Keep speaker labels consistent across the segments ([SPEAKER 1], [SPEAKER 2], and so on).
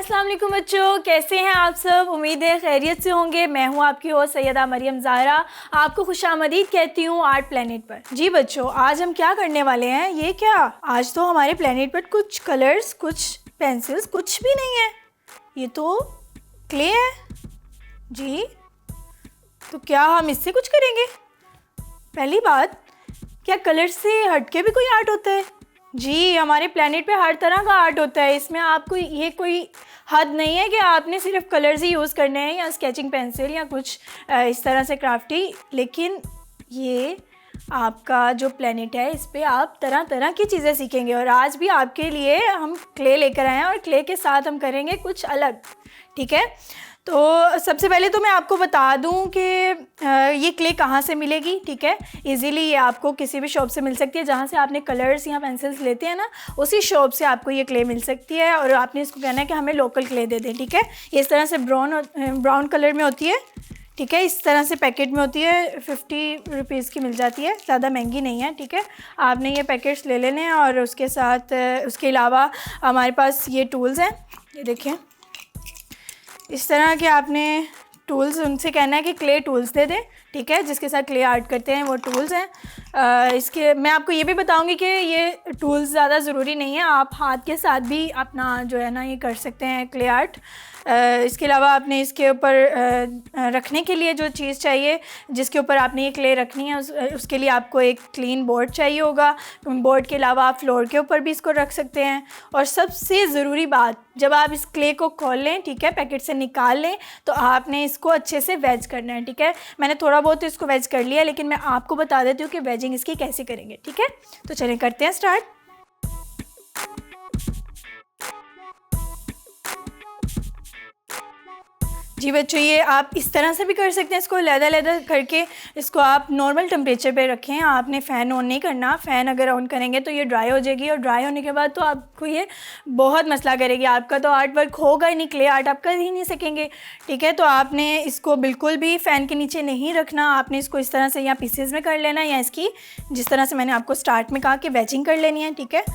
[SPEAKER 1] अस्सलाम वालेकुम बच्चों, कैसे हैं आप सब। उम्मीद है खैरियत से होंगे। मैं हूं आपकी होस्ट सैयदा मरियम ज़ाहरा, आपको खुशामदीद कहती हूं आर्ट प्लेनेट पर। जी बच्चों, आज हम क्या करने वाले हैं, ये क्या, आज तो हमारे प्लेनेट पर कुछ कलर्स, कुछ पेंसिल्स, कुछ भी नहीं है। ये तो क्ले है जी। तो क्या हम इससे कुछ करेंगे? पहली बात, क्या कलर से हटके भी कोई आर्ट होता है? जी, हमारे प्लेनेट पे हर तरह का आर्ट होता है। इसमें आपको ये कोई हद नहीं है कि आपने सिर्फ कलर्स ही यूज़ करने हैं या स्केचिंग पेंसिल या कुछ इस तरह से क्राफ्टी। लेकिन ये आपका जो प्लेनेट है, इस पे आप तरह तरह की चीज़ें सीखेंगे। और आज भी आपके लिए हम क्ले लेकर आए हैं और क्ले के साथ हम करेंगे कुछ अलग, ठीक है। तो सबसे पहले तो मैं आपको बता दूं कि ये क्ले कहाँ से मिलेगी, ठीक है। इजीली ये आपको किसी भी शॉप से मिल सकती है। जहाँ से आपने कलर्स या पेंसिल्स लेते हैं ना, उसी शॉप से आपको ये क्ले मिल सकती है। और आपने इसको कहना है कि हमें लोकल क्ले दे दें, ठीक है। ये इस तरह से ब्राउन कलर में होती है, ठीक है। इस तरह से पैकेट में होती है, 50 रुपीज़ की मिल जाती है, ज़्यादा महंगी नहीं है, ठीक है। आपने ये पैकेट्स ले लेने हैं। और उसके साथ उसके अलावा हमारे पास ये टूल्स हैं, ये देखें। इस तरह के आपने टूल्स, उनसे कहना है कि क्ले टूल्स दे दें, ठीक है। जिसके साथ क्ले आर्ट करते हैं वो टूल्स हैं। इसके मैं आपको ये भी बताऊंगी कि ये टूल्स ज़्यादा ज़रूरी नहीं है, आप हाथ के साथ भी अपना जो है ना ये कर सकते हैं क्ले आर्ट। इसके अलावा आपने इसके ऊपर रखने के लिए जो चीज़ चाहिए, जिसके ऊपर आपने ये क्ले रखनी है, उसके लिए आपको एक क्लीन बोर्ड चाहिए होगा। बोर्ड के अलावा आप फ्लोर के ऊपर भी इसको रख सकते हैं। और सबसे ज़रूरी बात, जब आप इस क्ले को खोल लें, ठीक है, पैकेट से निकाल लें, तो आपने इसको अच्छे से वेज करना है, ठीक है। मैंने थोड़ा बहुत तो इसको वेज कर लिया, लेकिन मैं आपको बता देती हूँ कि वेजिंग इसकी कैसे करेंगे, ठीक है। तो चलें करते हैं स्टार्ट। जी बच्चों, ये आप इस तरह से भी कर सकते हैं। इसको लैदा करके इसको आप नॉर्मल टेम्परेचर पे रखें। आपने फ़ैन ऑन नहीं करना। फ़ैन अगर ऑन करेंगे तो ये ड्राई हो जाएगी, और ड्राई होने के बाद तो आपको ये बहुत मसला करेगी। आपका तो आर्ट वर्क होगा ही नहीं, क्ले आर्ट आप कर ही नहीं सकेंगे, ठीक है। तो आपने इसको बिल्कुल भी फ़ैन के नीचे नहीं रखना। आपने इसको इस तरह से या पीसेज में कर लेना, या इसकी जिस तरह से मैंने आपको स्टार्ट में कहा कि वेजिंग कर लेनी है, ठीक है।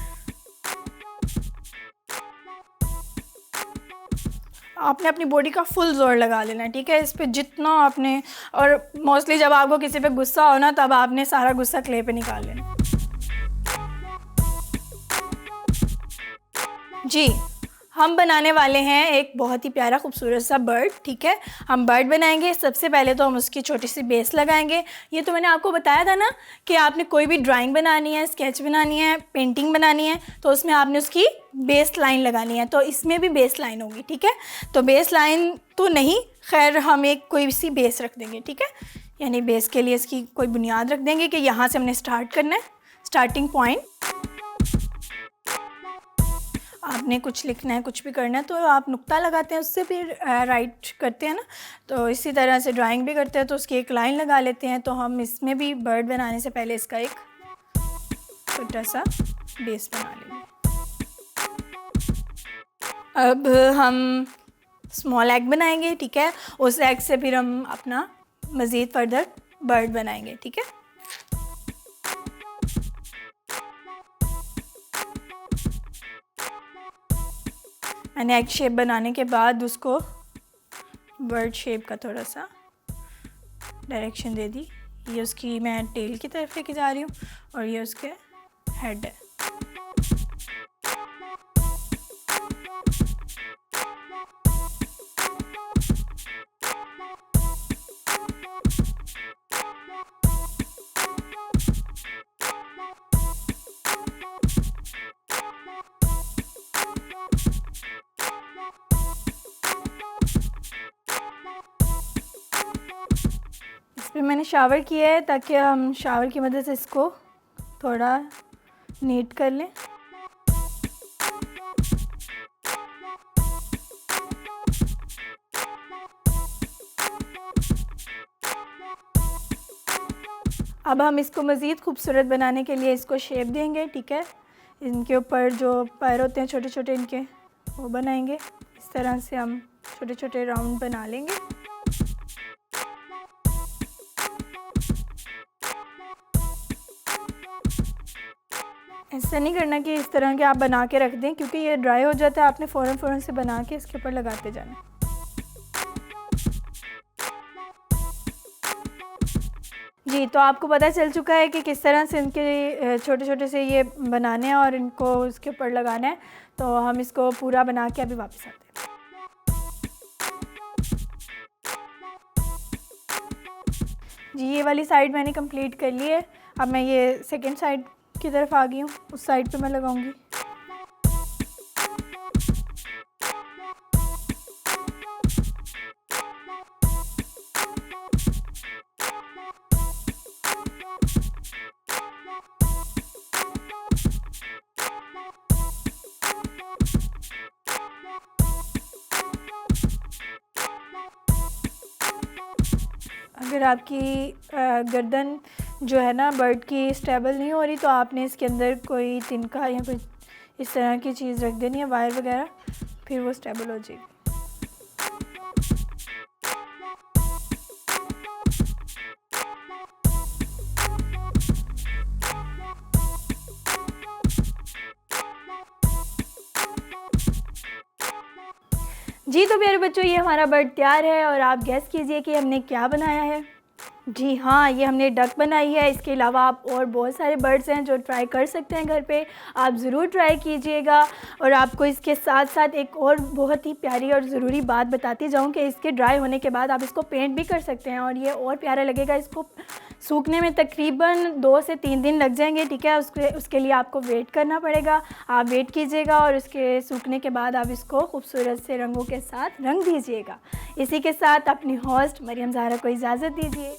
[SPEAKER 1] आपने अपनी बॉडी का फुल जोर लगा लेना है, ठीक है, इस पे जितना आपने। और मोस्टली जब आपको किसी पे गुस्सा हो ना, तब आपने सारा गुस्सा क्ले पे निकाल लेना। जी, हम बनाने वाले हैं एक बहुत ही प्यारा खूबसूरत सा बर्ड, ठीक है। हम बर्ड बनाएंगे। सबसे पहले तो हम उसकी छोटी सी बेस लगाएंगे। ये तो मैंने आपको बताया था ना कि आपने कोई भी ड्राइंग बनानी है, स्केच बनानी है, पेंटिंग बनानी है, तो उसमें आपने उसकी बेस लाइन लगानी है। तो इसमें भी बेस लाइन होगी, ठीक है। तो बेस लाइन तो नहीं, खैर हम एक कोई सी बेस रख देंगे, ठीक है। यानी बेस के लिए इसकी कोई बुनियाद रख देंगे कि यहाँ से हमने स्टार्ट करना है, स्टार्टिंग पॉइंट। आपने कुछ लिखना है, कुछ भी करना है, तो आप नुक्ता लगाते हैं, उससे फिर राइट करते हैं ना। तो इसी तरह से ड्राइंग भी करते हैं, तो उसकी एक लाइन लगा लेते हैं। तो हम इसमें भी बर्ड बनाने से पहले इसका एक छोटा सा बेस बना लेंगे। अब हम स्मॉल एग बनाएंगे, ठीक है। उस एग से फिर हम अपना मज़ीद फर्दर बर्ड बनाएंगे, ठीक है। मैंने एग शेप बनाने के बाद उसको बर्ड शेप का थोड़ा सा डायरेक्शन दे दी। ये उसकी मैं टेल की तरफ लेके जा रही हूँ, और ये उसके हेड है। इसमें मैंने शावर किया है ताकि हम शावर की मदद से इसको थोड़ा नीट कर लें। अब हम इसको मज़ीद खूबसूरत बनाने के लिए इसको शेप देंगे, ठीक है। इनके ऊपर जो पैर होते हैं छोटे छोटे, इनके वो बनाएंगे। इस तरह से हम छोटे छोटे राउंड बना लेंगे। ऐसा नहीं करना कि इस तरह के आप बना के रख दें, क्योंकि ये ड्राई हो जाता है। आपने फ़ौरन से बना के इसके ऊपर लगाते जाना। जी, तो आपको पता चल चुका है कि किस तरह से इनके छोटे छोटे से ये बनाने हैं और इनको उसके ऊपर लगाना है। तो हम इसको पूरा बना के अभी वापस आते हैं। जी, ये वाली साइड मैंने कंप्लीट कर ली है। अब मैं ये सेकंड साइड की तरफ आ गई हूँ, उस साइड पे मैं लगाऊंगी। अगर आपकी गर्दन जो है ना बर्ड की स्टेबल नहीं हो रही, तो आपने इसके अंदर कोई तिनका या कोई इस तरह की चीज़ रख देनी है, वायर वगैरह, फिर वो स्टेबल हो जाएगी। जी, तो प्यारे बच्चों, ये हमारा बर्ड तैयार है और आप गैस कीजिए कि हमने क्या बनाया है। जी हाँ, ये हमने डक बनाई है। इसके अलावा आप और बहुत सारे बर्ड्स हैं जो ट्राई कर सकते हैं घर पे। आप ज़रूर ट्राई कीजिएगा। और आपको इसके साथ साथ एक और बहुत ही प्यारी और ज़रूरी बात बताती जाऊँ कि इसके ड्राई होने के बाद आप इसको पेंट भी कर सकते हैं और ये और प्यारा लगेगा। इसको सूखने में तकरीबन 2 से 3 दिन लग जाएंगे, ठीक है। उसके लिए आपको वेट करना पड़ेगा। आप वेट कीजिएगा और उसके सूखने के बाद आप इसको खूबसूरत से रंगों के साथ रंग दीजिएगा। इसी के साथ अपनी होस्ट मरियम ज़हरा को इजाज़त दीजिए।